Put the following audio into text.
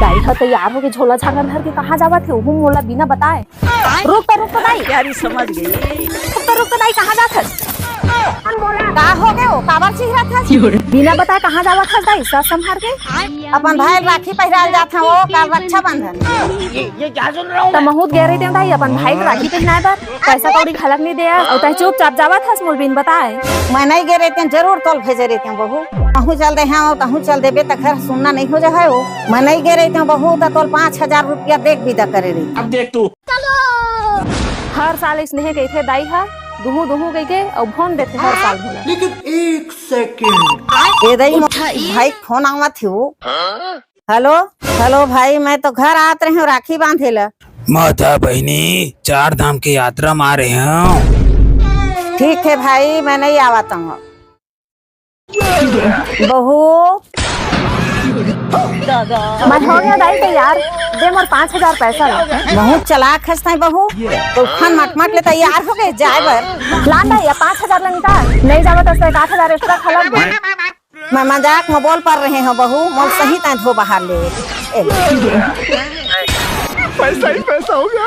दाई ह तैयार होके झोला छागल भर के कहाँ जावत है ओहू मोला बिना बताए। रुक तो दाई। यारी समझ गई। रुक तो दाई कहाँ जात हस? का हो गए हो काबर चिहरा था? बिना बताए कहाँ जावत हस दाई? सब संभार के अपन भाई राखी पहिराल जात वो का रक्षा बंधन। ये क्या सुन रहा हूँ? तमहुत गए रहे दाई अपन भाई के राखी पहनाए बर पैसा कौड़ी खलक नहीं दे और तय चुपचाप जावत हस मोल बिन बताए। मैं नहीं गए रहते जरूर तोल भेजे रहते बहू। कहूँ चल दे हाँ कहूँ चल देबे तो घर सुनना नहीं हो जाए हो। मैं नहीं गए रहते बहू तो तोल 5,000 रुपया देख विदा करे रही। अब देख तू हर साल स्नेह गई थे दाई हा दुहू दुहू गई के और फोन देते हर साल भोला। लेकिन 1 सेकंड ये दई भाई फोन आवत हो। हेलो हेलो भाई मैं तो घर आत रही हूँ राखी बांधे ला। माता बहनी 4 धाम की यात्रा में आ रहे हैं। ठीक है भाई मैं नहीं आवता हूँ। बहू मैं हो गया दाई तैयार दे मोर 5,000 पैसा बहुत चलाक हंसता बहू। तो खान मट ले तैयार हो गए जाए बर लान दाई या 5,000 लंका नहीं जावत तो 8,000 एक्स्ट्रा खलक दे। मैं मजाक में बोल पा रहे हैं बहू मोल सही तय धो बाहर ले। पैसा ही पैसा होगा।